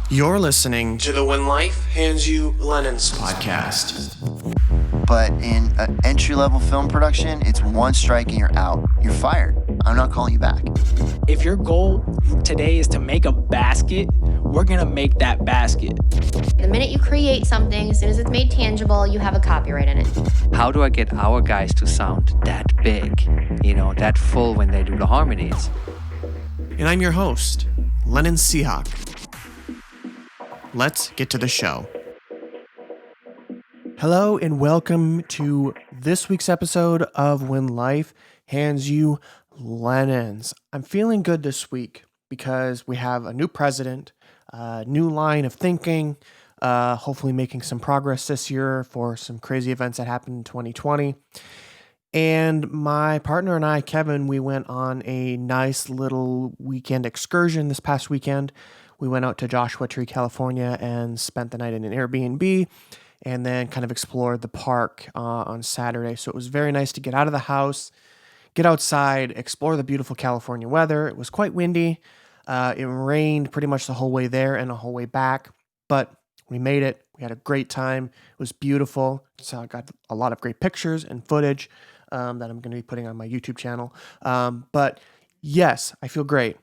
You're listening to the When Life Hands You Lemons podcast. But in an entry-level film production, it's one strike and you're out. You're fired. I'm not calling you back. If your goal today is to make a basket, we're going to make that basket. The minute you create something, as soon as it's made tangible, you have a copyright in it. How do I get our guys to sound that big, that full when they do the harmonies? And I'm your host, Lennon Seahawk. Let's get to the show. Hello and welcome to this week's episode of When Life Hands You Lemons. I'm feeling good this week because we have a new president, a new line of thinking, hopefully making some progress this year for some crazy events that happened in 2020. And my partner and I, Kevin, we went on a nice little weekend excursion this past weekend. We went out to Joshua Tree, California and spent the night in an Airbnb and then kind of explored the park on Saturday. So it was very nice to get out of the house, get outside, explore the beautiful California weather. It was quite windy. It rained pretty much the whole way there and the whole way back, but we made it. We had a great time. It was beautiful. So I got a lot of great pictures and footage that I'm going to be putting on my YouTube channel. But yes, I feel great.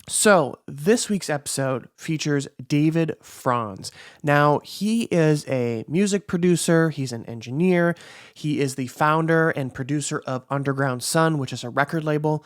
So this week's episode features David Franz. Now, he is a music producer. He's an engineer. He is the founder and producer of Underground Sun, which is a record label.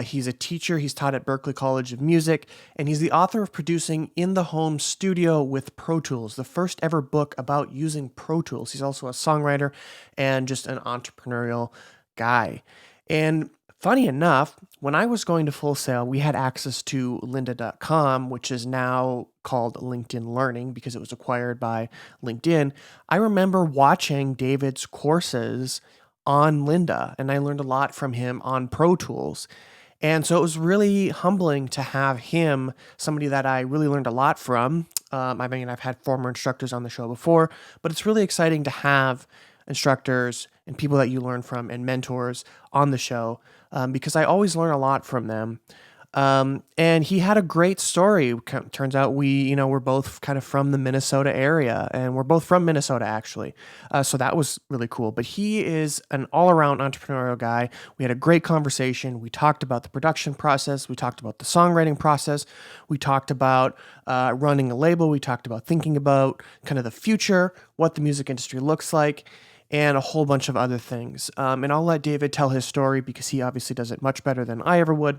He's a teacher. He's taught at Berklee College of Music, and he's the author of producing in the home studio with Pro Tools, the first ever book about using Pro Tools. He's also a songwriter and just an entrepreneurial guy. And funny enough, when I was going to Full Sail, we had access to lynda.com, which is now called LinkedIn Learning because it was acquired by LinkedIn. I remember watching David's courses on Lynda, and I learned a lot from him on Pro Tools. And so it was really humbling to have him, somebody that I really learned a lot from. I've had former instructors on the show before, but it's really exciting to have instructors and people that you learn from and mentors on the show because I always learn a lot from them. And he had a great story. Turns out we're both kind of from the Minnesota area, and we're both from Minnesota actually. So that was really cool. But he is an all-around entrepreneurial guy. We had a great conversation. We talked about the production process. We talked about the songwriting process. We talked about running a label. We talked about thinking about kind of the future, what the music industry looks like, and a whole bunch of other things. And I'll let David tell his story because he obviously does it much better than I ever would.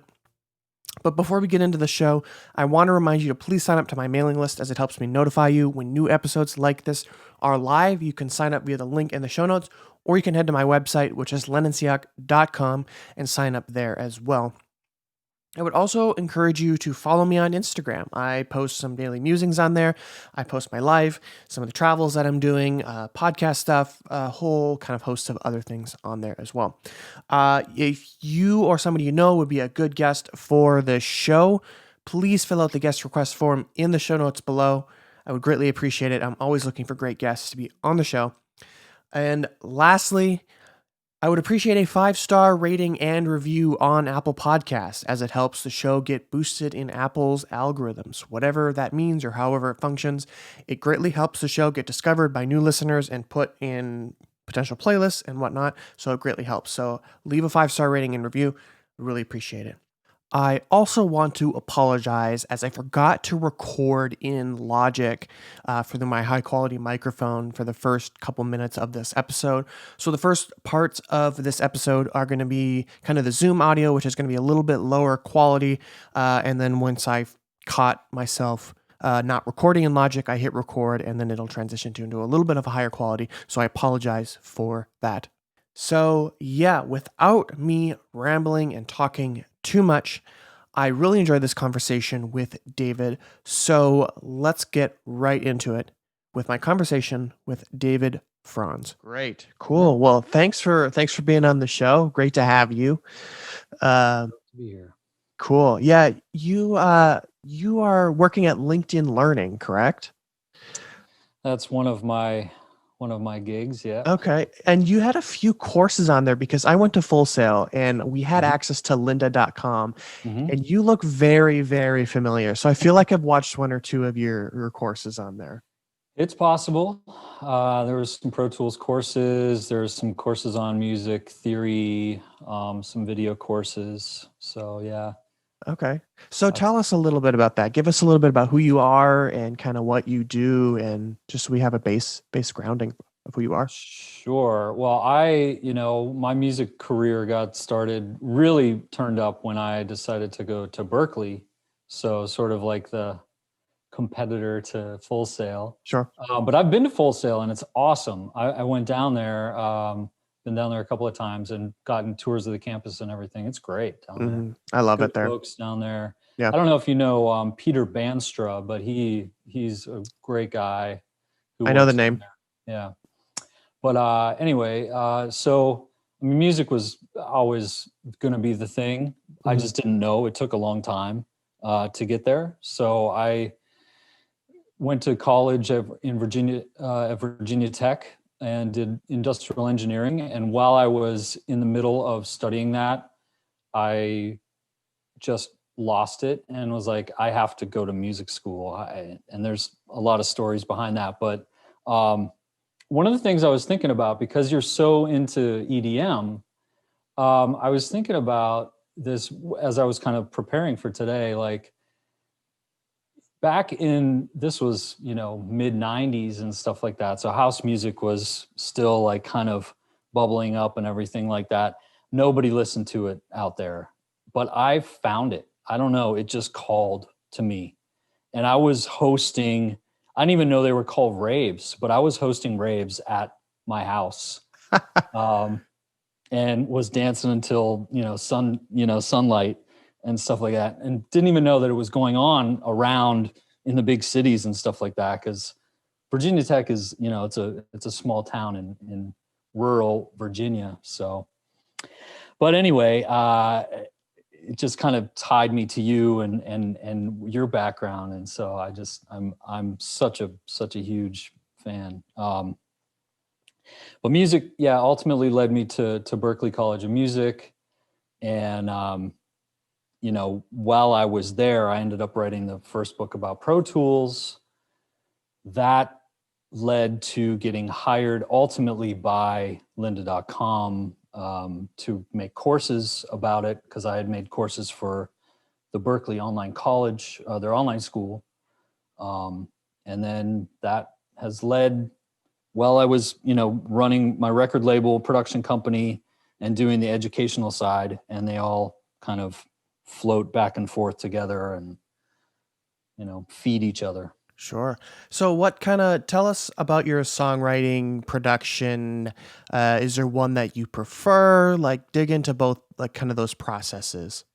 But before we get into the show, I want to remind you to please sign up to my mailing list as it helps me notify you when new episodes like this are live. You can sign up via the link in the show notes, or you can head to my website, which is lennonsiak.com, and sign up there as well. I would also encourage you to follow me on Instagram. I post some daily musings on there. I post my life, some of the travels that I'm doing, podcast stuff, a whole kind of host of other things on there as well. If you or somebody you know would be a good guest for the show, please fill out the guest request form in the show notes below. I would greatly appreciate it. I'm always looking for great guests to be on the show. And lastly, I would appreciate a 5-star rating and review on Apple Podcasts as it helps the show get boosted in Apple's algorithms. Whatever that means or however it functions, it greatly helps the show get discovered by new listeners and put in potential playlists and whatnot. So it greatly helps. So leave a 5-star rating and review. Really appreciate it. I also want to apologize as I forgot to record in Logic for my high quality microphone for the first couple minutes of this episode. So the first parts of this episode are going to be kind of the Zoom audio, which is going to be a little bit lower quality. And then once I've caught myself not recording in Logic, I hit record and then it'll transition into a little bit of a higher quality. So I apologize for that. So yeah, without me rambling and talking too much, I really enjoyed this conversation with David. So let's get right into it with my conversation with David Franz. Great, cool. Well, thanks for being on the show. Great to have you. To be here. Cool. Yeah, you are working at LinkedIn Learning, correct? That's one of my one of my gigs. Yeah. Okay. And you had a few courses on there because I went to Full Sail and we had access to lynda.com and you look very, very familiar. So I feel like I've watched one or two of your courses on there. It's possible. There was some Pro Tools courses. There's some courses on music theory, some video courses. So yeah. Okay. So tell us a little bit about that. Give us a little bit about who you are and kind of what you do, and just so we have a base grounding of who you are. Sure. Well, my music career got started, really turned up when I decided to go to Berklee. So sort of like the competitor to Full Sail. Sure. But I've been to Full Sail and it's awesome. I went down there, been down there a couple of times and gotten tours of the campus and everything. It's great down there. I love Good it there. folks down there. Yeah. I don't know if you know Peter Banstra, but he's a great guy. I know the name. Yeah. But anyway, so I mean, music was always going to be the thing. I just didn't know. It took a long time to get there. So I went to college in Virginia, at Virginia Tech, and did industrial engineering. And while I was in the middle of studying that, I just lost it and was like, I have to go to music school. And there's a lot of stories behind that. But one of the things I was thinking about, because you're so into EDM, I was thinking about this as I was kind of preparing for today, like back in, this was, mid 90s and stuff like that. So house music was still like kind of bubbling up and everything like that. Nobody listened to it out there, but I found it. I don't know. It just called to me. And I was hosting, I didn't even know they were called raves, but I was hosting raves at my house, and was dancing until, sunlight and stuff like that. And didn't even know that it was going on around in the big cities and stuff like that. Cause Virginia Tech is, it's a small town in rural Virginia. So, but anyway, it just kind of tied me to you and your background. And so I'm such a huge fan. But music, ultimately led me to Berklee College of Music. And, while I was there, I ended up writing the first book about Pro Tools. That led to getting hired ultimately by lynda.com to make courses about it, because I had made courses for the Berklee Online College, their online school. And then that has led, while I was, running my record label production company and doing the educational side, and they all kind of float back and forth together and, feed each other. Sure. So tell us about your songwriting production. Is there one that you prefer? Like dig into both, like kind of those processes.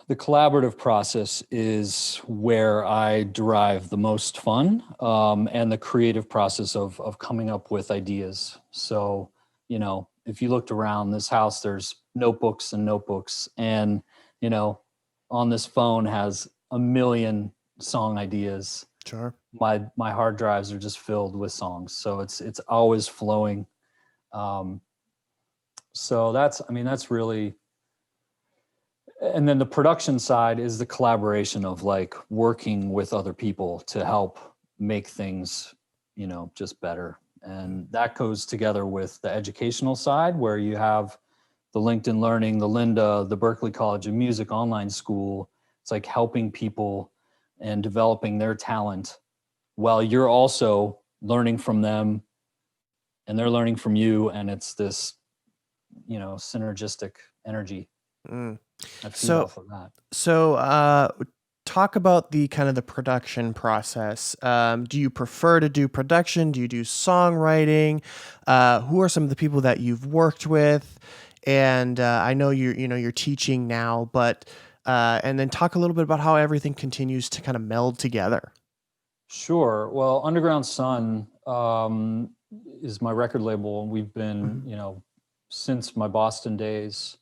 The collaborative process is where I derive the most fun, and the creative process of coming up with ideas. So, if you looked around this house, there's notebooks and notebooks, and, on this phone has a million song ideas. Sure. My hard drives are just filled with songs. So it's always flowing. So that's really, and then the production side is the collaboration of like working with other people to help make things, just better. And that goes together with the educational side, where you have the LinkedIn Learning, the Lynda, the Berklee College of Music online school. It's like helping people and developing their talent while you're also learning from them and they're learning from you. And it's this, synergistic energy. I feed off of that. So talk about the kind of the production process. Do you prefer to do production? Do you do songwriting? Who are some of the people that you've worked with? And I know you're teaching now, but and then talk a little bit about how everything continues to kind of meld together. Sure. Well, Underground Sun is my record label, and we've been, since my Boston days.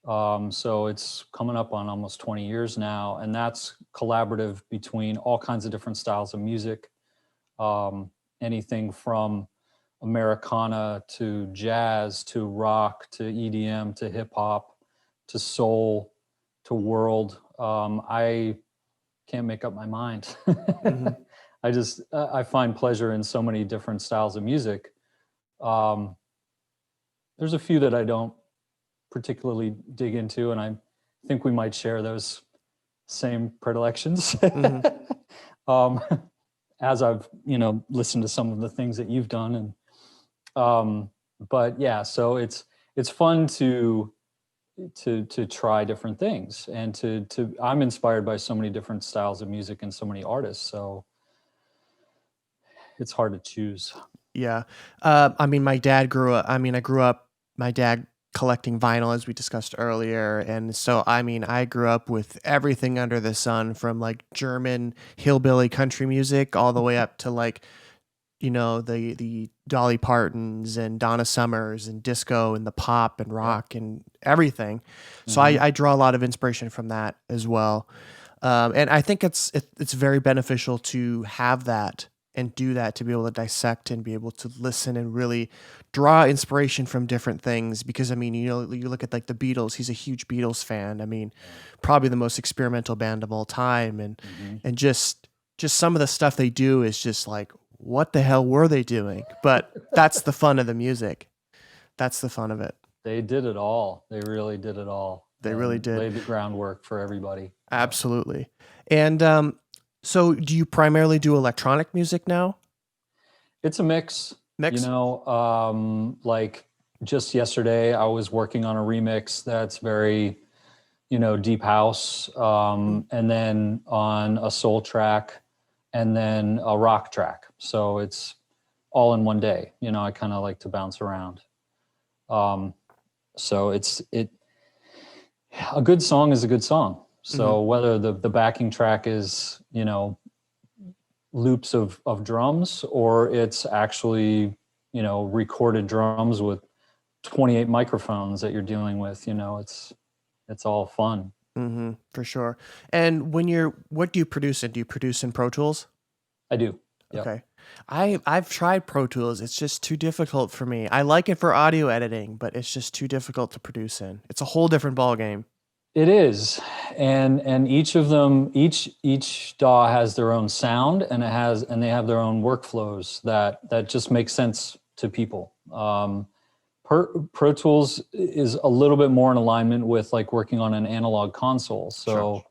So it's coming up on almost 20 years now, and that's collaborative between all kinds of different styles of music. Anything from, Americana to jazz to rock to EDM to hip hop to soul to world. I can't make up my mind. I find pleasure in so many different styles of music. There's a few that I don't particularly dig into, and I think we might share those same predilections. As I've, listened to some of the things that you've done, and but yeah, so it's fun to try different things, and to I'm inspired by so many different styles of music and so many artists, so it's hard to choose. Yeah. I mean, my dad collecting vinyl, as we discussed earlier. And so, I mean, I grew up with everything under the sun, from like German hillbilly country music all the way up to like, the Dolly Partons and Donna Summers and disco and the pop and rock and everything. So I draw a lot of inspiration from that as well. And I think it's very beneficial to have that and do that, to be able to dissect and be able to listen and really draw inspiration from different things. Because I mean, you look at like the Beatles, he's a huge Beatles fan. I mean, probably the most experimental band of all time. And just some of the stuff they do is just like, what the hell were they doing? But that's the fun of the music. That's the fun of it. They did it all. They really did it all. They really did. Laid the groundwork for everybody. Absolutely. And so do you primarily do electronic music now? It's a mix. Like just yesterday, I was working on a remix that's very, deep house, and then on a soul track, and then a rock track. So it's all in one day. I kind of like to bounce around. So a good song is a good song. So whether the backing track is, loops of drums, or it's actually, recorded drums with 28 microphones that you're dealing with, it's all fun. For sure. And what do you produce in? Do you produce in Pro Tools? I do. Yep. Okay. I've tried Pro Tools. It's just too difficult for me. I like it for audio editing, but it's just too difficult to produce in. It's a whole different ball game. It is. And each of them, each DAW has their own sound, and they have their own workflows that just make sense to people. Pro Tools is a little bit more in alignment with like working on an analog console. So, sure.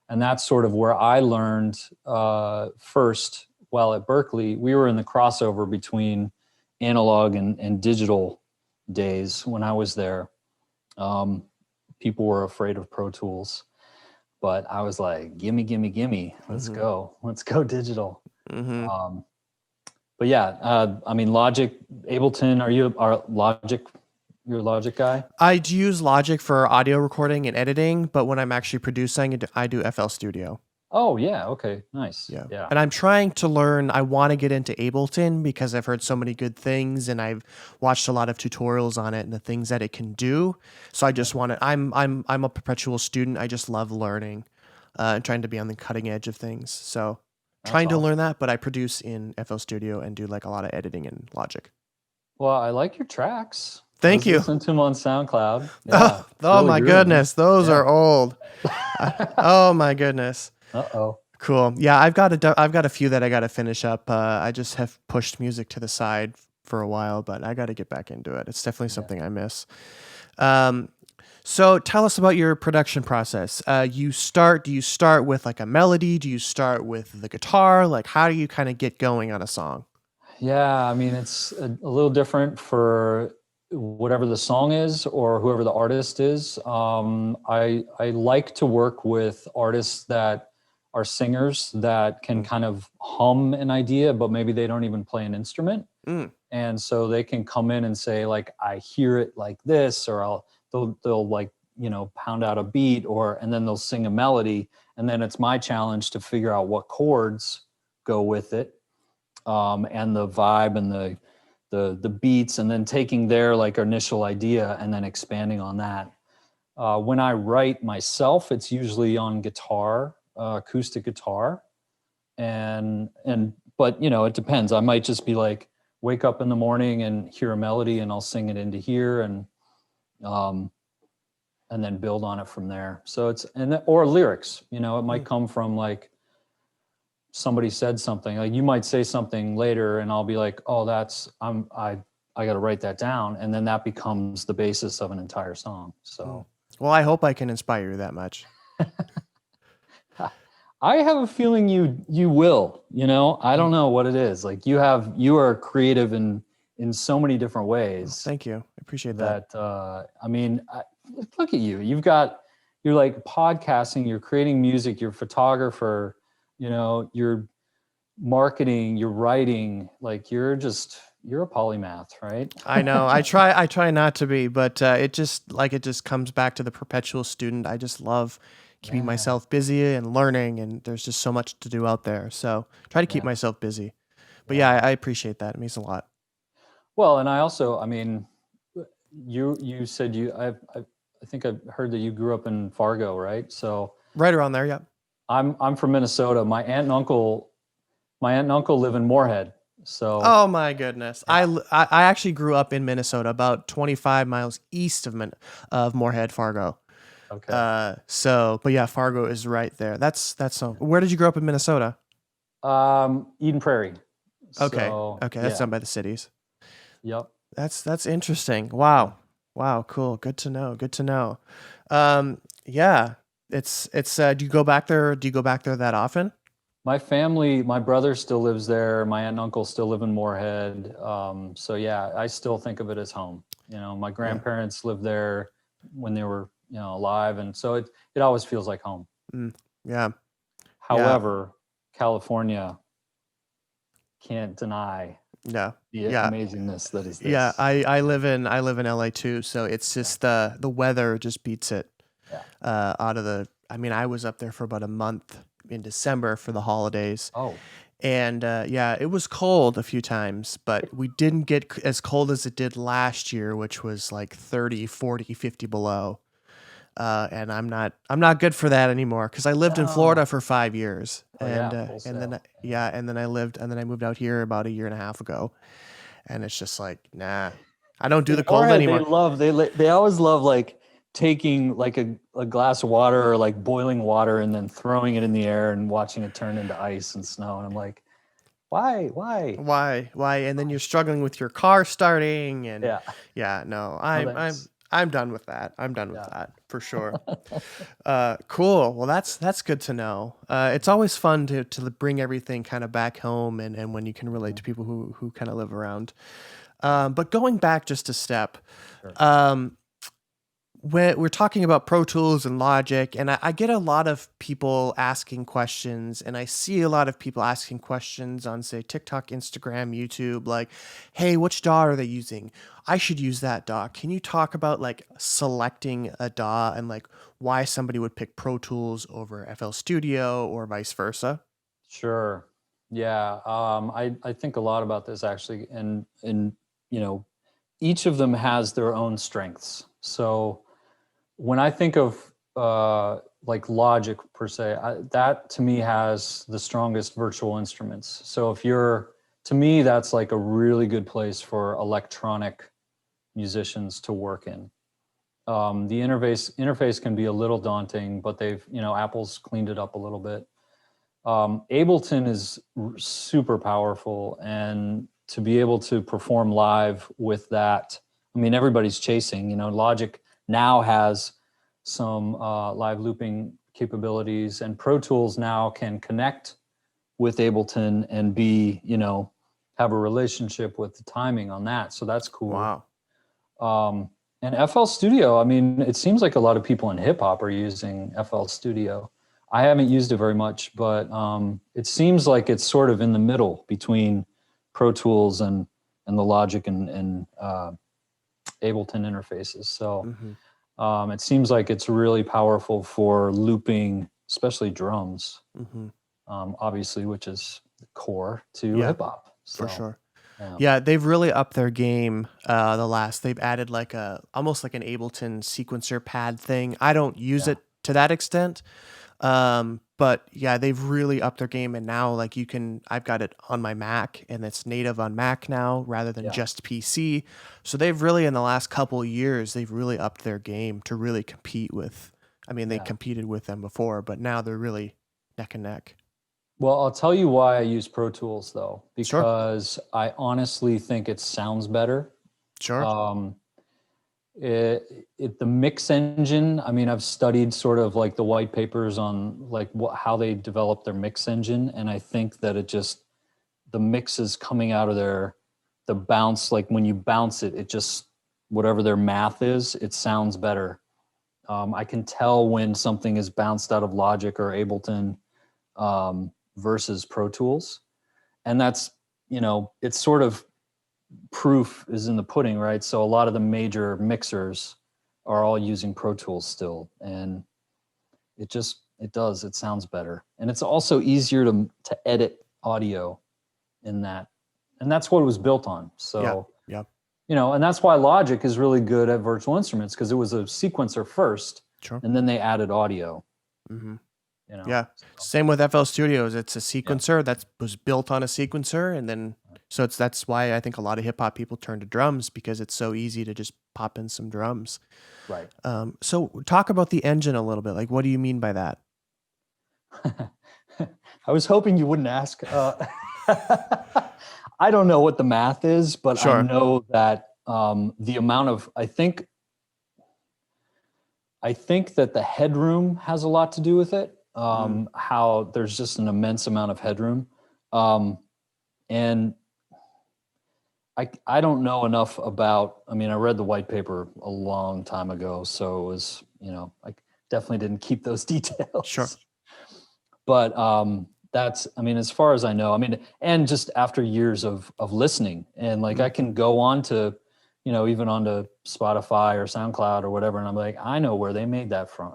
And that's sort of where I learned first. While at Berklee, we were in the crossover between analog and digital days when I was there. People were afraid of Pro Tools, but I was like, gimme. Let's go digital. But yeah, I mean, Logic, Ableton, you're a Logic guy? I do use Logic for audio recording and editing, but when I'm actually producing, I do FL Studio. Oh, yeah. Okay. Nice. Yeah. And I'm trying to learn. I want to get into Ableton because I've heard so many good things, and I've watched a lot of tutorials on it and the things that it can do. So I just want to, I'm a perpetual student. I just love learning and trying to be on the cutting edge of things. So trying to learn that, but I produce in FL Studio and do like a lot of editing in Logic. Well, I like your tracks. Thank you. Listen to them on SoundCloud. Yeah, oh really my goodness. Those are old. Oh my goodness. Uh-oh. Cool. Yeah, I've got a few that I got to finish up. I just have pushed music to the side for a while, but I got to get back into it. It's definitely something I miss. So tell us about your production process. Do you start with like a melody? Do you start with the guitar? Like, how do you kind of get going on a song? Yeah, I mean, it's a little different for whatever the song is or whoever the artist is. I like to work with artists that are singers that can kind of hum an idea, but maybe they don't even play an instrument. And so they can come in and say like, I hear it like this, or they'll like, pound out a beat, and then they'll sing a melody. And then it's my challenge to figure out what chords go with it, and the vibe and the beats, and then taking their like initial idea and then expanding on that. When I write myself, it's usually on guitar, acoustic guitar, but it depends. I might just be like wake up in the morning and hear a melody, and I'll sing it into here, and then build on it from there. So or lyrics, it might come from like somebody said something, like you might say something later and I'll be like, oh, I got to write that down. And then that becomes the basis of an entire song. So, well, I hope I can inspire you that much. I have a feeling you will, I don't know what it is. Like you are creative in so many different ways. Well, thank you. I appreciate that. Look at you. You're like podcasting, you're creating music, you're a photographer, you're marketing, you're writing, like you're a polymath, right? I know. I try not to be, but it just comes back to the perpetual student. I just love keeping myself busy and learning, and there's just so much to do out there. So try to keep myself busy. But I appreciate that. It means a lot. Well, and I also, you said I think I've heard that you grew up in Fargo, right? So right around there, yeah. I'm from Minnesota. My aunt and uncle live in Moorhead. So oh my goodness, I actually grew up in Minnesota, about 25 miles east of Moorhead, Fargo. Okay. But yeah, Fargo is right there. That's so. Where did you grow up in Minnesota? Eden Prairie. Okay. So, okay, that's down by the cities. Yep. That's interesting. Wow, cool. Good to know. Yeah, it's. Do you go back there? Do you go back there that often? My family, my brother still lives there. My aunt and uncle still live in Moorhead. So yeah, I still think of it as home. My grandparents lived there when they were, alive. And so it always feels like home. Yeah. However, California can't deny the amazingness that is this. Yeah. I live in LA too. So it's just the weather just beats it out of the, I was up there for about a month in December for the holidays. Oh. And it was cold a few times, but we didn't get as cold as it did last year, which was like 30, 40, 50 below. And I'm not good for that anymore, because I lived in Florida for 5 years. And then I moved out here about a year and a half ago. And it's just like, nah, I don't do the cold anymore. They always love like taking like a glass of water or like boiling water and then throwing it in the air and watching it turn into ice and snow. And I'm like, why? And then you're struggling with your car starting, and I'm done with that. I'm done with that for sure. Cool. Well, that's good to know. It's always fun to bring everything kind of back home, and when you can relate to people who kind of live around. But going back just a step, sure. When we're talking about Pro Tools and Logic, and I get a lot of people asking questions, and I see a lot of people asking questions on, say, TikTok, Instagram, YouTube, like, hey, which DAW are they using? I should use that DAW. Can you talk about like selecting a DAW and like why somebody would pick Pro Tools over FL Studio or vice versa? Sure. Yeah. I think a lot about this actually, and each of them has their own strengths. So when I think of like Logic per se, that to me has the strongest virtual instruments. So to me, that's like a really good place for electronic musicians to work in. The interface can be a little daunting, but Apple's cleaned it up a little bit. Ableton is super powerful, and to be able to perform live with that, everybody's chasing, Logic now has some live looping capabilities, and Pro Tools now can connect with Ableton and have a relationship with the timing on that. So that's cool. Wow. And FL Studio, it seems like a lot of people in hip hop are using FL Studio. I haven't used it very much, but it seems like it's sort of in the middle between Pro Tools and the Logic and Ableton interfaces. So it seems like it's really powerful for looping, especially drums, obviously, which is the core to hip hop. So, for sure. Yeah, they've really upped their game. They've added almost like an Ableton sequencer pad thing. I don't use it to that extent, But yeah, they've really upped their game, and now like I've got it on my Mac, and it's native on Mac now rather than Yeah. just PC. So they've really, in the last couple of years, they've really upped their game to really compete with. I mean, they Yeah. competed with them before, but now they're really neck and neck. Well, I'll tell you why I use Pro Tools though, Sure. because I honestly think it sounds better. Sure. The mix engine, I mean, I've studied sort of like the white papers on like how they develop their mix engine, and I think that the mix is coming out of the bounce, like when you bounce it just, whatever their math is, it sounds better. I can tell when something is bounced out of Logic or Ableton versus Pro Tools, and that's, it's sort of, proof is in the pudding, right? So a lot of the major mixers are all using Pro Tools still, and it sounds better, and it's also easier to edit audio in that, and that's what it was built on. So yeah. and that's why Logic is really good at virtual instruments, because it was a sequencer first, Sure. and then they added audio. Mm-hmm. You know? Yeah. Same with FL Studios. It's a sequencer that was built on a sequencer, and then that's why I think a lot of hip hop people turn to drums, because it's so easy to just pop in some drums. Right. So talk about the engine a little bit. Like, what do you mean by that? I was hoping you wouldn't ask. I don't know what the math is, but Sure. I know that the amount of, I think that the headroom has a lot to do with it. How there's just an immense amount of headroom. And I don't know enough about, I mean, I read the white paper a long time ago, so it was, I definitely didn't keep those details. Sure. But that's, I mean, as far as I know, I mean, and just after years of listening, and like I can go on to, even onto Spotify or SoundCloud or whatever, and I'm like, I know where they made that from,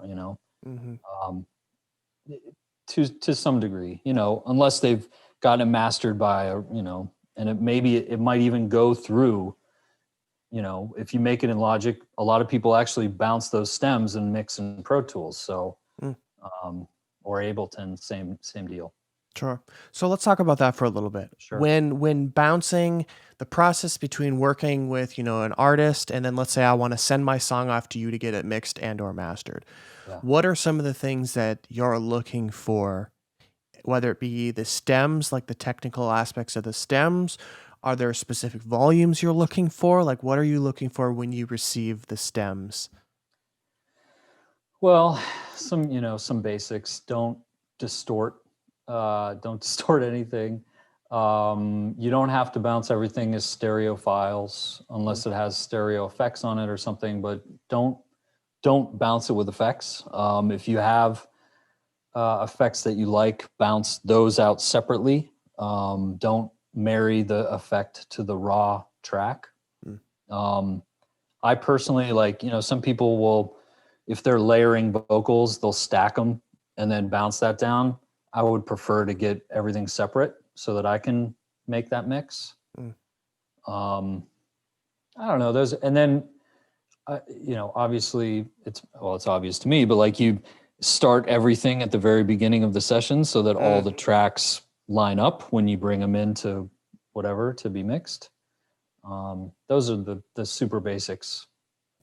to some degree, unless they've gotten it mastered by and it might even go through, if you make it in Logic, a lot of people actually bounce those stems and mix in Pro Tools. So, or Ableton, same deal. Sure. So let's talk about that for a little bit. Sure. When bouncing, the process between working with, an artist, and then let's say I want to send my song off to you to get it mixed and or mastered. Yeah. What are some of the things that you're looking for, whether it be the stems, like the technical aspects of the stems? Are there specific volumes you're looking for? Like, what are you looking for when you receive the stems? Well, some basics. Don't distort anything. You don't have to bounce everything as stereo files unless it has stereo effects on it or something, but don't bounce it with effects. If you have effects that you like, bounce those out separately. Don't marry the effect to the raw track. I personally like, some people will, if they're layering vocals, they'll stack them and then bounce that down. I would prefer to get everything separate so that I can make that mix. I don't know. And then, obviously it's obvious to me, but like you start everything at the very beginning of the session so that all the tracks line up when you bring them into whatever to be mixed. Those are the super basics.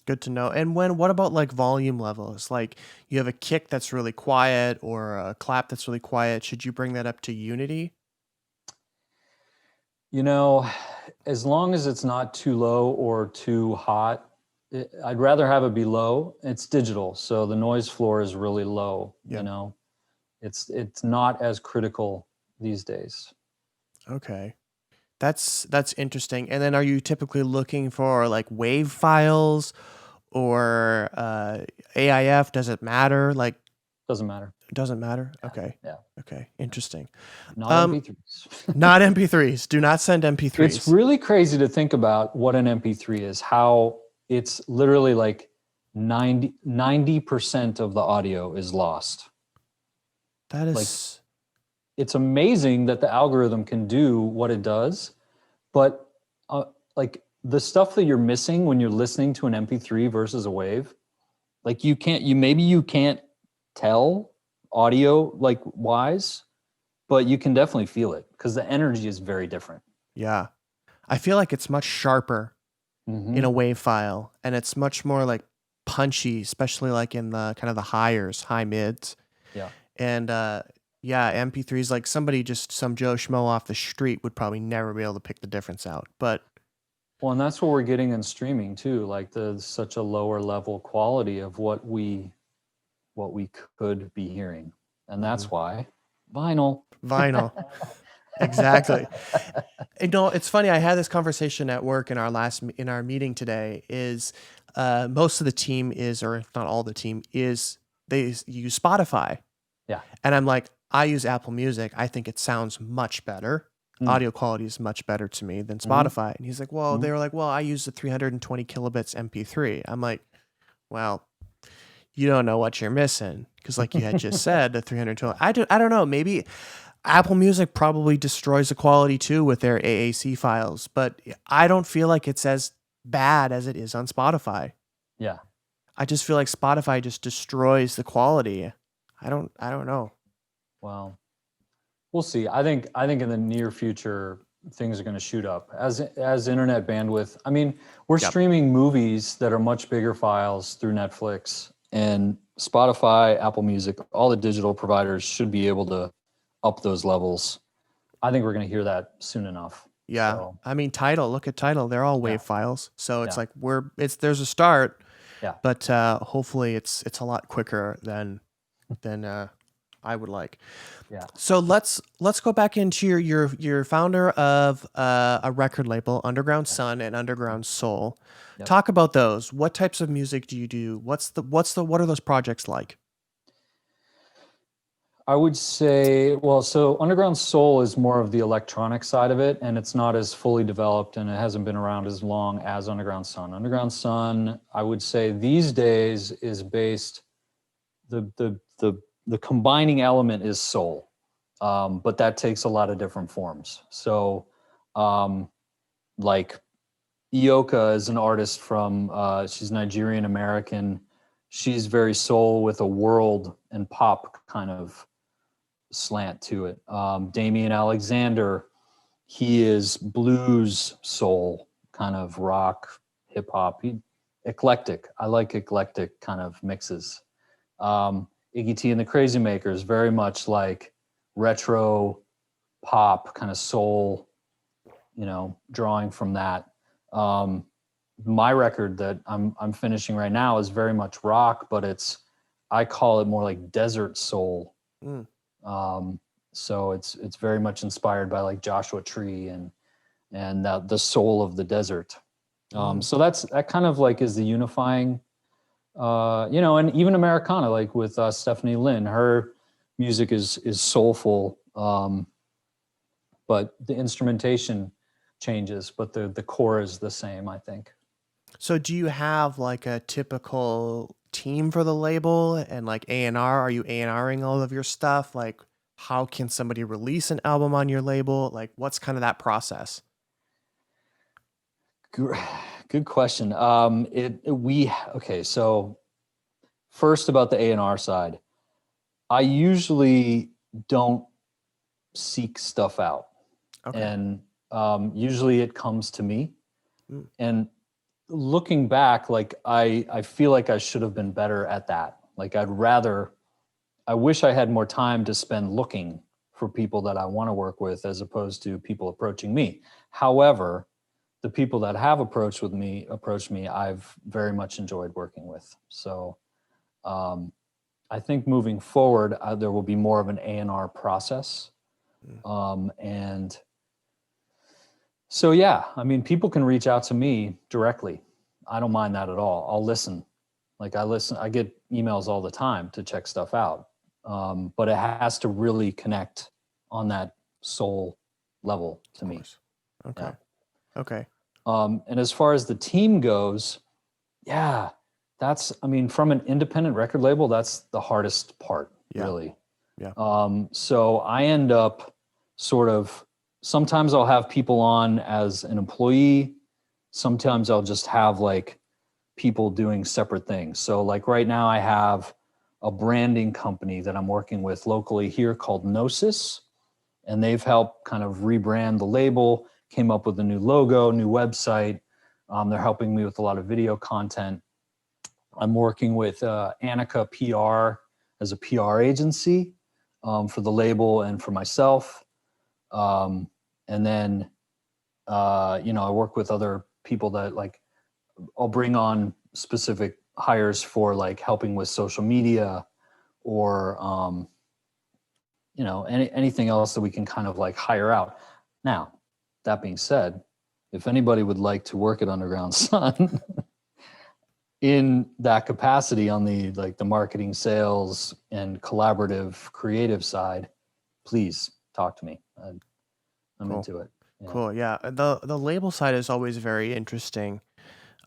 Good to know. And what about like volume levels? Like you have a kick that's really quiet or a clap that's really quiet. Should you bring that up to unity? As long as it's not too low or too hot, I'd rather have it be low. It's digital, so the noise floor is really low. Yeah. It's not as critical these days. Okay. That's interesting. And then are you typically looking for like wave files or AIF? Does it matter? Like, Doesn't matter. it doesn't matter? Yeah. Okay. Yeah. Okay. Interesting. Not MP3s. Not MP3s. Do not send MP3s. It's really crazy to think about what an MP3 is, how it's literally like 90% of the audio is lost. That is like, it's amazing that the algorithm can do what it does, but like the stuff that you're missing when you're listening to an MP3 versus a wave, like you can't tell audio like wise, but you can definitely feel it because the energy is very different. Yeah. I feel like it's much sharper in a wave file, and it's much more like punchy, especially like in the kind of the high mids. Yeah. And MP3s, like some Joe Schmo off the street would probably never be able to pick the difference out. But well, and that's what we're getting in streaming too, like such a lower level quality of what we could be hearing. And that's why vinyl. Exactly. It's funny. I had this conversation at work in our meeting today. Is most of the team or if not all the team they use Spotify. Yeah. And I'm like, I use Apple Music. I think it sounds much better. Audio quality is much better to me than Spotify. And he's like, well, they were like, well, I use the 320 kilobits MP3. I'm like, well, you don't know what you're missing. Because like you had just said, the 320, I don't know. Maybe Apple Music probably destroys the quality too with their AAC files, but I don't feel like it's as bad as it is on Spotify. Yeah. I just feel like Spotify just destroys the quality. I don't know. Well, we'll see. I think in the near future things are going to shoot up as internet bandwidth. I mean, we're streaming movies that are much bigger files through Netflix, and Spotify, Apple Music, all the digital providers should be able to up those levels. I think we're going to hear that soon enough. Yeah. So, I mean, look at Tidal. They're all WAV files. So it's like there's a start. Yeah. But hopefully it's a lot quicker than I would like. Yeah. So let's go back into your founder of a record label, Underground Sun and Underground Soul. Yep. Talk about those. What types of music do you do? What are those projects like? I would say, well, so Underground Soul is more of the electronic side of it, and it's not as fully developed, and it hasn't been around as long as Underground Sun. Underground Sun, I would say these days is based, the combining element is soul, but that takes a lot of different forms. So like Ioka is an artist from, she's Nigerian American. She's very soul with a world and pop kind of slant to it. Damian Alexander, he is blues soul, kind of rock, hip hop. Eclectic. I like eclectic kind of mixes. Iggy T and the Crazy Makers, very much like retro pop kind of soul, drawing from that. My record that I'm finishing right now is very much rock, but I call it more like desert soul. So it's very much inspired by like Joshua Tree and the soul of the desert. So that kind of like is the unifying, and even Americana, like with Stephanie Lynn, her music is soulful, but the instrumentation changes, but the core is the same, I think. So do you have like a typical team for the label and like A&R? Are you A&Ring all of your stuff? Like how can somebody release an album on your label? Like what's kind of that process? Good question. So first about the A&R side, I usually don't seek stuff out. Okay. And usually it comes to me. And looking back, like I feel like I should have been better at that. Like I wish I had more time to spend looking for people that I want to work with as opposed to people approaching me. However, the people that have approached me, I've very much enjoyed working with. So I think moving forward, there will be more of an A&R process. And so, yeah, I mean, people can reach out to me directly. I don't mind that at all. I'll listen. I get emails all the time to check stuff out. But it has to really connect on that soul level to me. Okay. Yeah. Okay. And as far as the team goes, from an independent record label, that's the hardest part, really. Yeah. So I end up sometimes I'll have people on as an employee. Sometimes I'll just have like people doing separate things. So like right now I have a branding company that I'm working with locally here called Gnosis. And they've helped kind of rebrand the label, came up with a new logo, new website. They're helping me with a lot of video content. I'm working with Annika PR as a PR agency for the label and for myself. And then, I work with other people that like, I'll bring on specific hires for like helping with social media or, anything else that we can kind of like hire out. Now, that being said, if anybody would like to work at Underground Sun in that capacity on the marketing, sales, and collaborative creative side, please talk to me. I'm Cool. into it. Yeah. Cool. Yeah. The label side is always very interesting.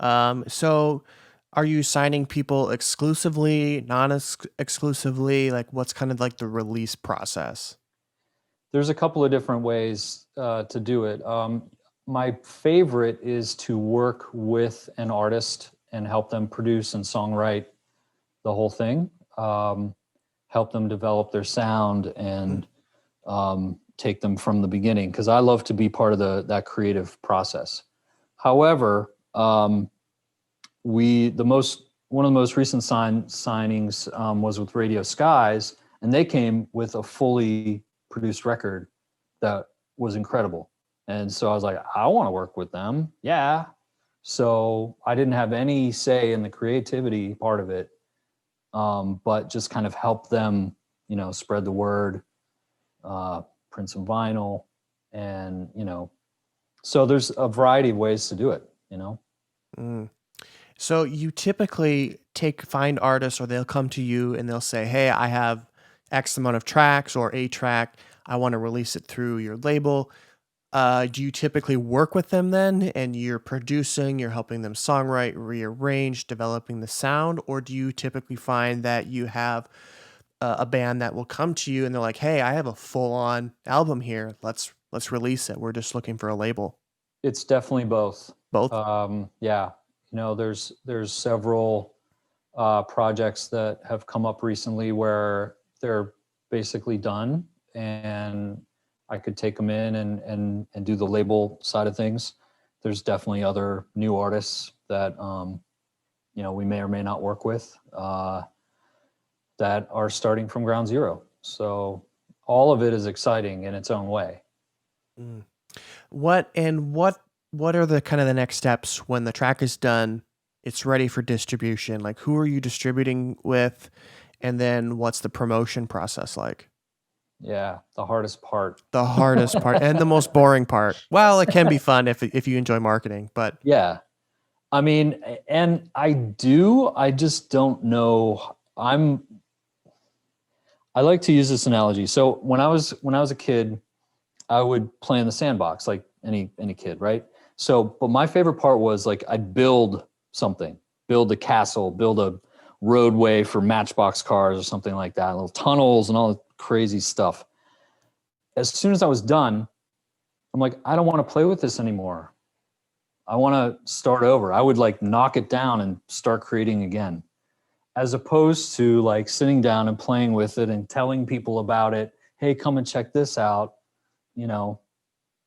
So are you signing people exclusively, non-exclusively? Like what's kind of like the release process? There's a couple of different ways to do it. My favorite is to work with an artist and help them produce and songwrite the whole thing, help them develop their sound and take them from the beginning, because I love to be part of that creative process. However, one of the most recent signings was with Radio Skies, and they came with a fully produced record that was incredible. And so I was like, I want to work with them. Yeah. So I didn't have any say in the creativity part of it, but just kind of help them, spread the word, print some vinyl, and, so there's a variety of ways to do it, Mm. So you typically find artists, or they'll come to you and they'll say, hey, I have X amount of tracks or a track. I want to release it through your label. Do you typically work with them then, and you're producing, you're helping them songwrite, rearrange, developing the sound? Or do you typically find that you have a band that will come to you and they're like, hey, I have a full on album here. Let's release it. We're just looking for a label. It's definitely both. Both? Yeah. There's several projects that have come up recently where they're basically done, and I could take them in and do the label side of things. There's definitely other new artists that we may or may not work with that are starting from ground zero. So all of it is exciting in its own way. Mm. What are the kind of the next steps when the track is done, it's ready for distribution? Like, who are you distributing with? And then what's the promotion process like? Yeah, the hardest part. The hardest part and the most boring part. Well, it can be fun if you enjoy marketing, but yeah. I mean, and I just don't know. I like to use this analogy. So when I was a kid, I would play in the sandbox like any kid, right? So, but my favorite part was like I'd build something, build a castle, build a roadway for Matchbox cars or something like that, little tunnels and all the crazy stuff. As soon as I was done, I'm like, I don't want to play with this anymore. I want to start over. I would like knock it down and start creating again, as opposed to like sitting down and playing with it and telling people about it. Hey, come and check this out.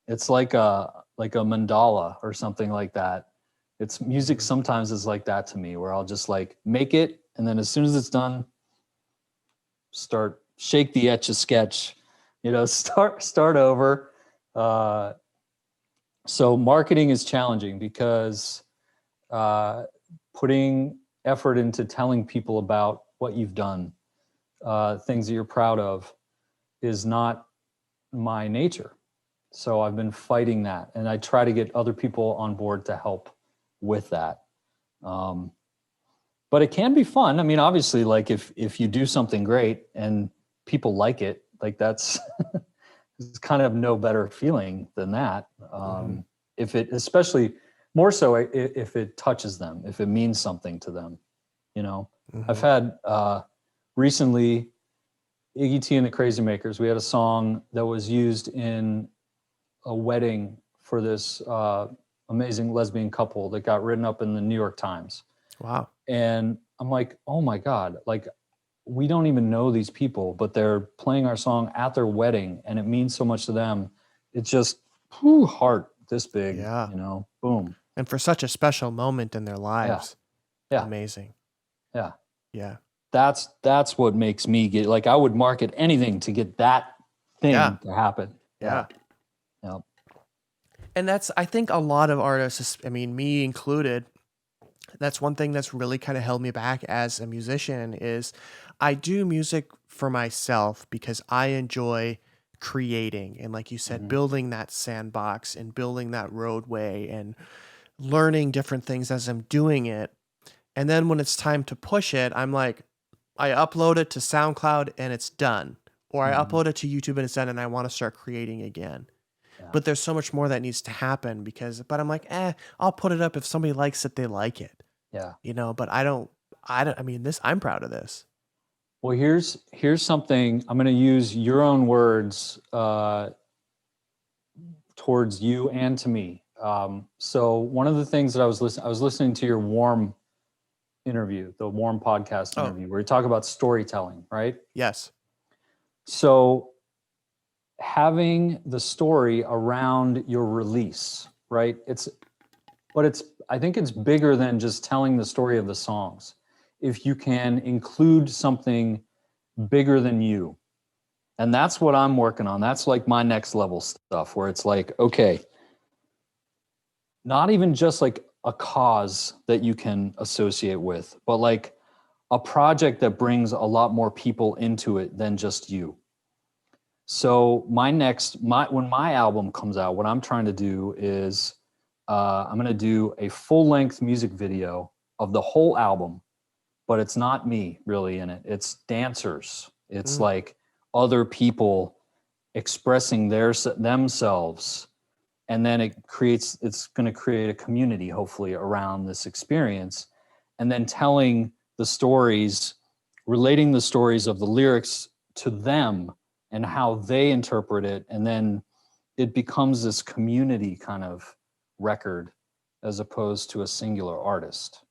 It's like a mandala or something like that. It's music sometimes is like that to me, where I'll just like make it, and then as soon as it's done, shake the Etch-a-Sketch, start over. So marketing is challenging because putting effort into telling people about what you've done, things that you're proud of, is not my nature. So I've been fighting that, and I try to get other people on board to help with that. But it can be fun. I mean, obviously, like if you do something great and people like it, like that's it's kind of no better feeling than that. If it, especially more so if it touches them, if it means something to them, I've had recently Iggy T and the Crazy Makers. We had a song that was used in a wedding for this amazing lesbian couple that got written up in the New York Times. Wow. And I'm like, oh my God, like we don't even know these people, but they're playing our song at their wedding and it means so much to them. It's just heart this big, Yeah. you know, boom. And for such a special moment in their lives. Yeah. Amazing. Yeah. Yeah. That's what makes me get, like, I would market anything to get that thing Yeah. to happen. Yeah. Yeah. And that's, I think a lot of artists, I mean, me included, that's one thing that's really kind of held me back as a musician is I do music for myself because I enjoy creating and, like you said, building that sandbox and building that roadway and learning different things as I'm doing it. And then when it's time to push it, I'm like, I upload it to SoundCloud and it's done. Or I upload it to YouTube and it's done and I want to start creating again. Yeah. But there's so much more that needs to happen but I'm like, I'll put it up. If somebody likes it, they like it. Yeah. You know, but I mean, I'm proud of this. Well, here's something. I'm going to use your own words towards you and to me. So one of the things that I was listening to your Warm interview, the Warm podcast interview, where you talk about storytelling, right? Yes. So having the story around your release, right? I think it's bigger than just telling the story of the songs. If you can include something bigger than you. And that's what I'm working on. That's like my next level stuff where it's like, okay, not even just like a cause that you can associate with, but like a project that brings a lot more people into it than just you. So when my album comes out, what I'm trying to do is I'm going to do a full-length music video of the whole album, but it's not me really in it. It's dancers. It's like other people expressing themselves. And then it's going to create a community, hopefully, around this experience. And then telling the stories, relating the stories of the lyrics to them and how they interpret it. And then it becomes this community kind of record as opposed to a singular artist.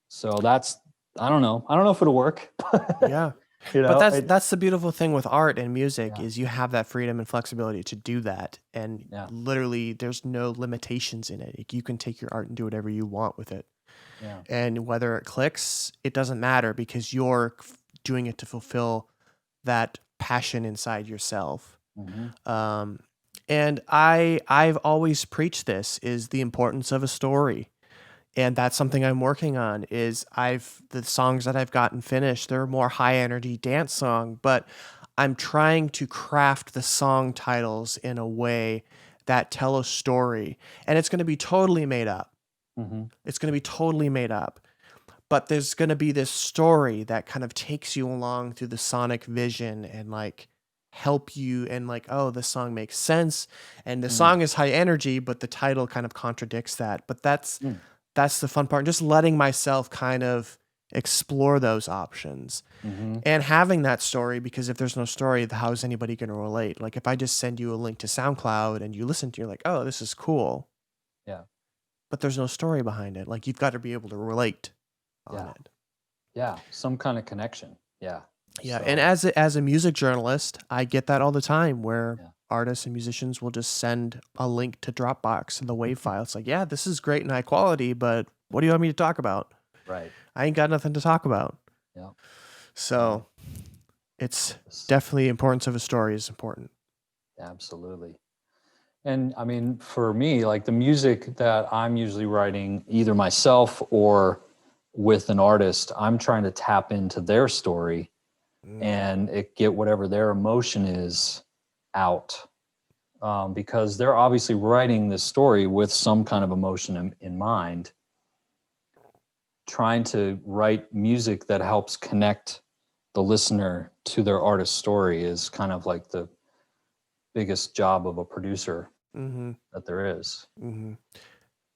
So I don't know if it'll work. Yeah. You know, but that's the beautiful thing with art and music is you have that freedom and flexibility to do that. And literally there's no limitations in it. You can take your art and do whatever you want with it. Yeah. And whether it clicks, it doesn't matter because you're doing it to fulfill that passion inside yourself. And I've always preached this is the importance of a story. And that's something I'm working on is the songs that I've gotten finished, they're more high energy dance song, but I'm trying to craft the song titles in a way that tell a story. And it's going to be totally made up. It's going to be totally made up. But there's going to be this story that kind of takes you along through the sonic vision and like help you and like, oh, this song makes sense. And the song is high energy, but the title kind of contradicts that. But that's the fun part. Just letting myself kind of explore those options and having that story, because if there's no story, how is anybody going to relate? Like if I just send you a link to SoundCloud and you listen to, you're like, oh, this is cool. Yeah. But there's no story behind it. Like you've got to be able to relate on it. Yeah. Some kind of connection. Yeah. Yeah. So, And as a music journalist, I get that all the time where artists and musicians will just send a link to Dropbox and the WAV file. It's like, yeah, this is great and high quality, but what do you want me to talk about? Right. I ain't got nothing to talk about. Yeah. So it's definitely importance of a story is important. Absolutely. And I mean, for me, like the music that I'm usually writing either myself or with an artist, I'm trying to tap into their story and get whatever their emotion is out. Because they're obviously writing this story with some kind of emotion in mind. Trying to write music that helps connect the listener to their artist's story is kind of like the biggest job of a producer that there is.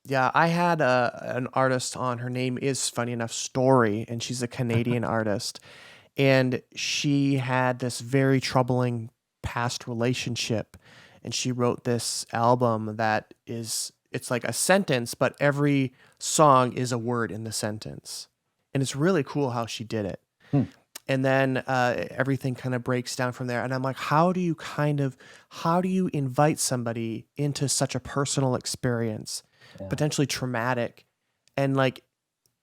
Yeah, I had an artist on. Her name is, funny enough, Story, and she's a Canadian artist. And she had this very troubling past relationship. And she wrote this album that it's like a sentence, but every song is a word in the sentence. And it's really cool how she did it. And then everything kind of breaks down from there. And I'm like, how do you invite somebody into such a personal experience, potentially traumatic, and like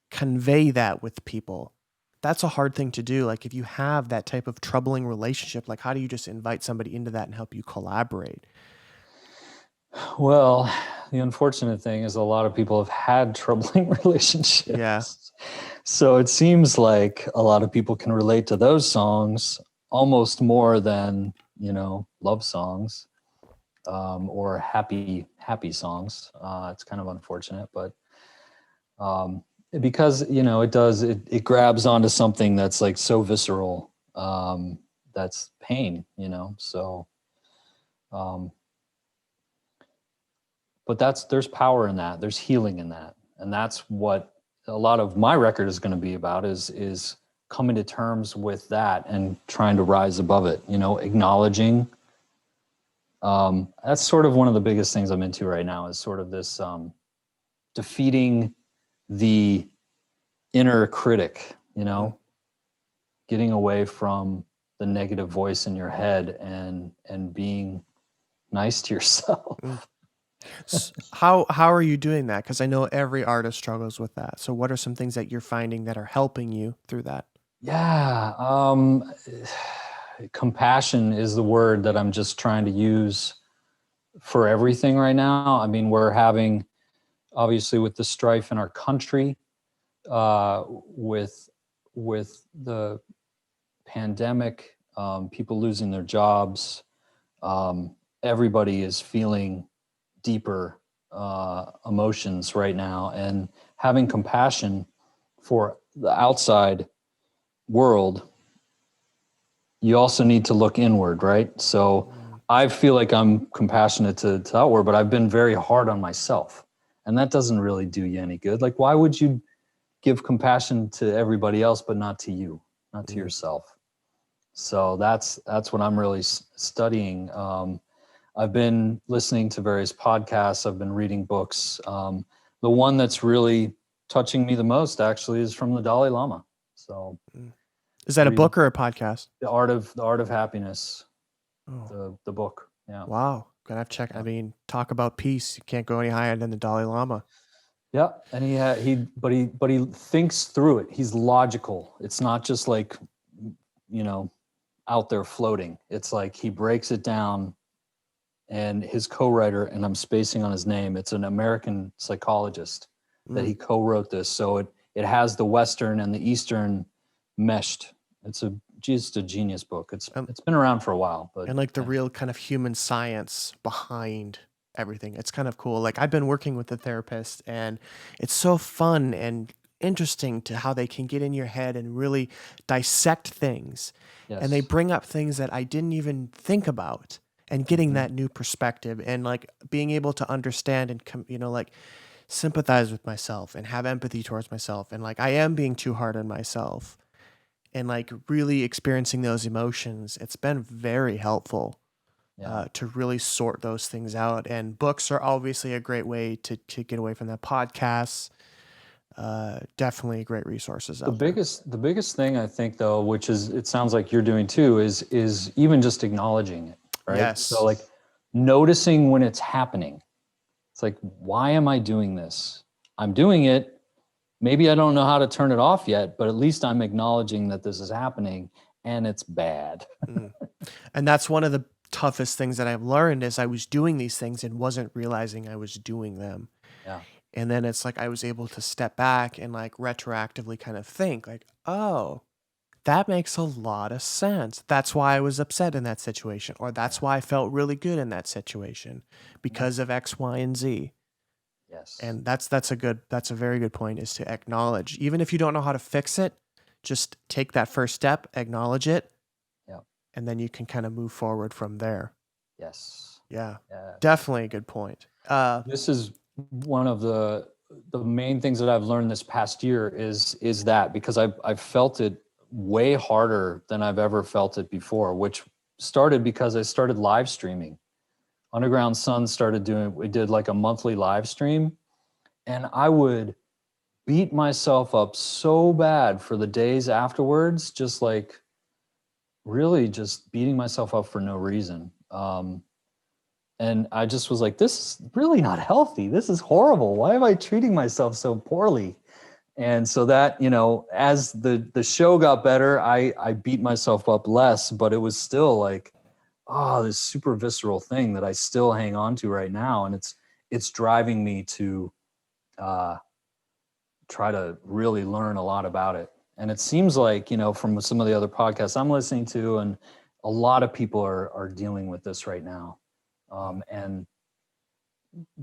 convey that with people? That's a hard thing to do. Like if you have that type of troubling relationship, like how do you just invite somebody into that and help you collaborate? Well, the unfortunate thing is a lot of people have had troubling relationships. Yeah. So it seems like a lot of people can relate to those songs almost more than, love songs, or happy songs. It's kind of unfortunate, but because, it grabs onto something that's like so visceral, that's pain, so, but there's power in that. There's healing in that. And that's what a lot of my record is going to be about is coming to terms with that and trying to rise above it, acknowledging. That's sort of one of the biggest things I'm into right now is sort of this defeating the inner critic, getting away from the negative voice in your head and being nice to yourself. How are you doing that? Because I know every artist struggles with that. So what are some things that you're finding that are helping you through that? Yeah. Compassion is the word that I'm just trying to use for everything right now. I mean, we're having, obviously, with the strife in our country, with the pandemic, people losing their jobs, everybody is feeling deeper emotions right now, and having compassion for the outside world, you also need to look inward, right? So I feel like I'm compassionate to outward, but I've been very hard on myself, and that doesn't really do you any good. Like, why would you give compassion to everybody else but not to you, not to yourself? So that's what I'm really studying. I've been listening to various podcasts. I've been reading books. The one that's really touching me the most actually is from the Dalai Lama. So is that a book or a podcast? The Art of Happiness. The book. Yeah. Wow. Gonna have to check. I mean, talk about peace. You can't go any higher than the Dalai Lama. Yeah. And he thinks through it. He's logical. It's not just like, out there floating. It's like he breaks it down. And his co-writer, and I'm spacing on his name, it's an American psychologist that he co-wrote this. So it has the Western and the Eastern meshed. It's just a genius book. It's been around for a while, but and the real kind of human science behind everything. It's kind of cool. Like I've been working with a therapist, and it's so fun and interesting to how they can get in your head and really dissect things. Yes. And they bring up things that I didn't even think about. And getting that new perspective and being able to understand and sympathize with myself and have empathy towards myself, and I am being too hard on myself, and really experiencing those emotions. It's been very helpful to really sort those things out. And books are obviously a great way to get away from that. Podcasts, definitely great resources. The biggest thing I think though, which is it sounds like you're doing too, is even just acknowledging it. Right. Yes. So noticing when it's happening. It's like, why am I doing this? I'm doing it. Maybe I don't know how to turn it off yet, but at least I'm acknowledging that this is happening and it's bad. And that's one of the toughest things that I've learned is I was doing these things and wasn't realizing I was doing them. Yeah. And then it's I was able to step back and retroactively kind of think oh, that makes a lot of sense. That's why I was upset in that situation, or that's why I felt really good in that situation because of X, Y, and Z. Yes. And that's a very good point, is to acknowledge. Even if you don't know how to fix it, just take that first step, acknowledge it, and then you can kind of move forward from there. Yes. Yeah. Definitely a good point. This is one of the main things that I've learned this past year is that, because I've felt it way harder than I've ever felt it before, which started because I started live streaming. Underground Sun we did a monthly live stream, and I would beat myself up so bad for the days afterwards, just like really just beating myself up for no reason. And I just was like, this is really not healthy. This is horrible. Why am I treating myself so poorly? And so that, as the show got better, I beat myself up less, but it was still like, this super visceral thing that I still hang on to right now. And it's driving me to try to really learn a lot about it. And it seems like, from some of the other podcasts I'm listening to, and a lot of people are dealing with this right now. And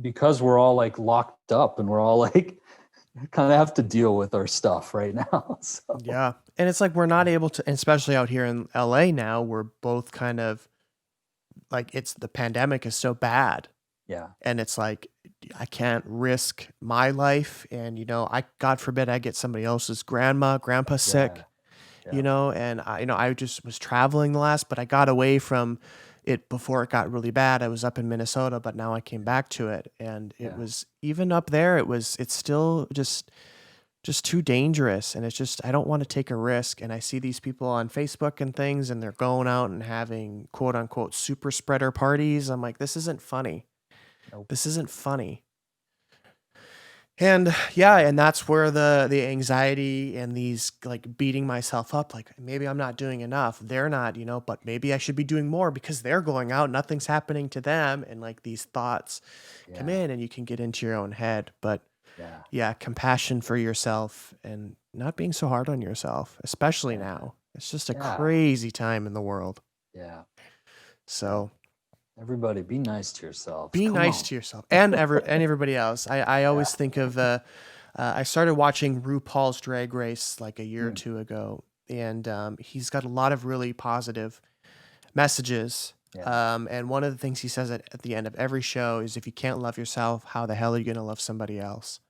because we're all like locked up and we're all like kind of have to deal with our stuff right now. So. Yeah. And it's like we're not able to, especially out here in LA now, we're both kind of like, the pandemic is so bad. Yeah. And it's like, I can't risk my life. And, God forbid I get somebody else's grandpa sick, Yeah. and I just was traveling but I got away from it before it got really bad. I was up in Minnesota, but now I came back to it. And it was even up there. It's still just too dangerous. And it's just, I don't want to take a risk. And I see these people on Facebook and things, and they're going out and having quote unquote super spreader parties. I'm like, this isn't funny. Nope. This isn't funny. And and that's where the anxiety and these like beating myself up, like maybe I'm not doing enough. They're not, but maybe I should be doing more because they're going out, nothing's happening to them. And like these thoughts come in and you can get into your own head. But compassion for yourself and not being so hard on yourself, especially now. It's just a crazy time in the world. Yeah. So everybody be nice to yourself. Be nice to yourself and everybody else. I always think of I started watching RuPaul's Drag Race like a year or two ago, and he's got a lot of really positive messages. And one of the things he says at the end of every show is, if you can't love yourself, how the hell are you going to love somebody else?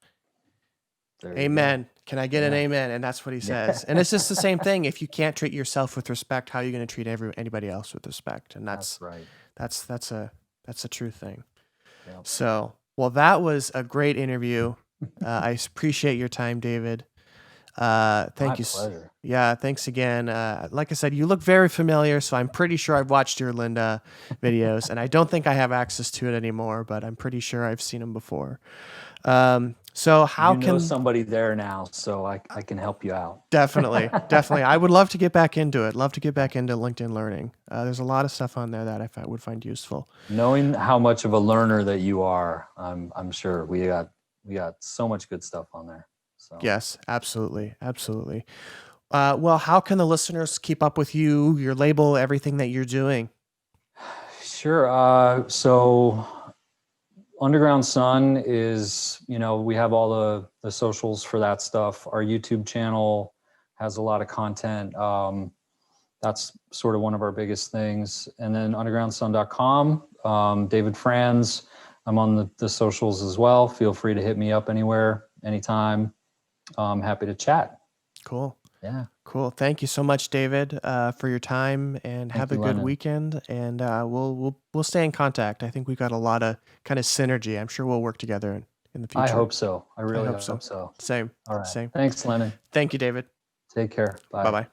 Amen. Can I get an amen? And that's what he says. And it's just the same thing. If you can't treat yourself with respect, how are you going to treat anybody else with respect? And that's right. That's a true thing. Yep. So, well, that was a great interview. I appreciate your time, David. Thank My you. Pleasure. Yeah. Thanks again. Like I said, you look very familiar, so I'm pretty sure I've watched your Linda videos, and I don't think I have access to it anymore, but I'm pretty sure I've seen them before. So how can somebody there now, so I can help you out? Definitely. I would love to get back into it. Love to get back into LinkedIn Learning. There's a lot of stuff on there that I would find useful. Knowing how much of a learner that you are, I'm sure we got so much good stuff on there. So. Yes, absolutely. Well, how can the listeners keep up with you, your label, everything that you're doing? Sure. So Underground Sun is, we have all the socials for that stuff. Our YouTube channel has a lot of content. That's sort of one of our biggest things. And then undergroundsun.com, David Franz. I'm on the socials as well. Feel free to hit me up anywhere, anytime. I'm happy to chat. Cool. Yeah. Cool. Thank you so much, David, for your time, and have a good Lennon. weekend. And we'll stay in contact. I think we got a lot of kind of synergy. I'm sure we'll work together in the future. I hope so. I really hope so. Same. All right. Same. Thanks, Lennon. Thank you, David. Take care. Bye. Bye-bye.